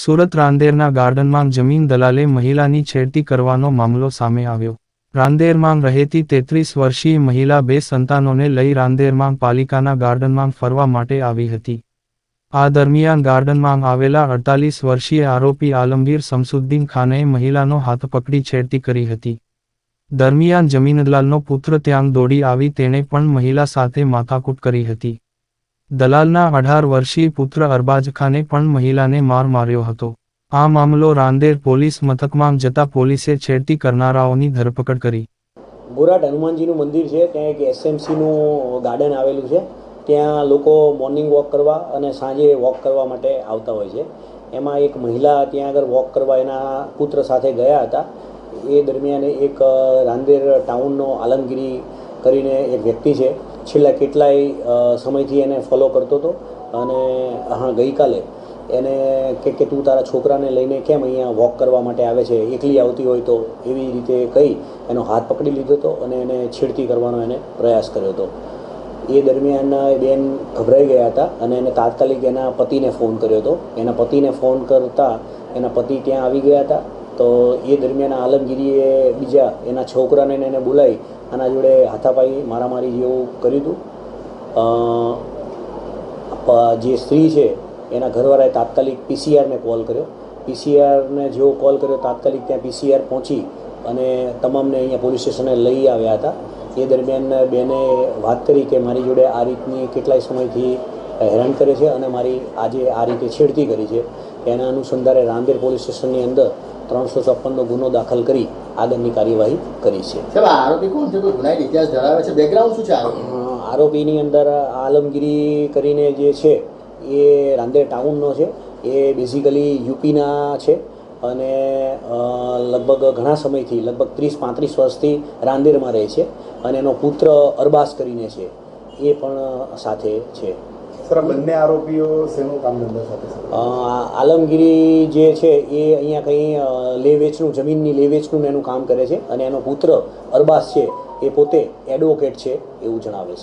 સુરત રાંદેરના ગાર્ડનમાં જમીન દલાલે મહિલાની છેડતી કરવાનો મામલો સામે આવ્યો. રાંદેરમાં રહેતી 33 વર્ષીય મહિલા 2 સંતાનોને લઈ રાંદેરમાં પાલિકાના ગાર્ડનમાં ફરવા માટે આવી હતી. આ દરમિયાન ગાર્ડનમાં આવેલા 48 વર્ષીય આરોપી આલમગીર શમસુદ્દીન ખાને મહિલાનો હાથ પકડી છેડતી કરી હતી. દરમિયાન જમીનદલાલનો પુત્ર ત્યાં દોડી આવી તેણે પણ મહિલા સાથે માથાકૂટ કરી હતી. દલાલના 18 વર્ષીય પુત્ર અરબાજ ખાને પણ મહિલાને માર માર્યો હતો. આ મામલો રાંદેર પોલીસ મથકમાં જતા પોલીસે છેડતી કરનારાઓની ધરપકડ કરી. ગોરાટ હનુમાનજીનું મંદિર છે, ત્યાં એક એસએમસીનું ગાર્ડન આવેલું છે. ત્યાં લોકો મોર્નિંગ વોક કરવા અને સાંજે વોક કરવા માટે આવતા હોય છે. એમાં એક મહિલા ત્યાં આગળ વોક કરવા એના પુત્ર સાથે ગયા હતા. એ દરમિયાન એક રાંદેર ટાઉનનો આલમગીરી કરીને એક વ્યક્તિ છે, છેલ્લા કેટલાય સમયથી એને ફોલો કરતો હતો અને ગઈકાલે એને કે તું તારા છોકરાને લઈને કેમ અહીંયા વોક કરવા માટે આવે છે, એકલી આવતી હોય તો, એવી રીતે કહી એનો હાથ પકડી લીધો હતો અને એને છેડતી કરવાનો એને પ્રયાસ કર્યો હતો. એ દરમિયાન બેન ગભરાઈ ગયા હતા અને એને તાત્કાલિક એના પતિને ફોન કર્યો હતો. એના પતિને ફોન કરતાં એના પતિ ત્યાં આવી ગયા હતા. તો એ દરમિયાન આલમગીરીએ બીજા એના છોકરાને એને બોલાવી આના જોડે હાથાપાઈ મારામારી જેવું કર્યું હતું. જે સ્ત્રી છે એના ઘરવાળાએ તાત્કાલિક પીસીઆરને કોલ કર્યો. પીસીઆરને જેવો કોલ કર્યો તાત્કાલિક ત્યાં પીસીઆર પહોંચી અને તમામને અહીંયા પોલીસ સ્ટેશને લઈ આવ્યા હતા. એ દરમિયાન બેને વાત કરી કે મારી જોડે આ રીતની કેટલાય સમયથી હેરાન કરે છે અને મારી આજે આ રીતે છેડતી કરી છે. એના અનુસંધાને રાંદેર પોલીસ સ્ટેશનની અંદર 354નો ગુનો દાખલ કરી આગળની કાર્યવાહી કરી છે. આરોપી કોણ છે? કોઈ ગુનાહિત ઇતિહાસ ધરાવે છે? બેકગ્રાઉન્ડ શું છે આરોપીની અંદર આલમગીરી કરીને જે છે એ રાંદેર ટાઉનનો છે. એ બેઝિકલી યુપીના છે અને લગભગ ઘણા સમયથી લગભગ 30-35 વર્ષથી રાંદેરમાં રહે છે અને એનો પુત્ર અરબાસ કરીને છે, એ પણ સાથે છે. બંને આરોપીઓ શેનું કામ ધંધા સાથે? આલમગીરી જે છે એ અહીંયા કંઈ લે વેચનું, જમીનની લે વેચનું એનું કામ કરે છે અને એનો પુત્ર અરબાસ છે એ પોતે એડવોકેટ છે એવું જણાવે છે.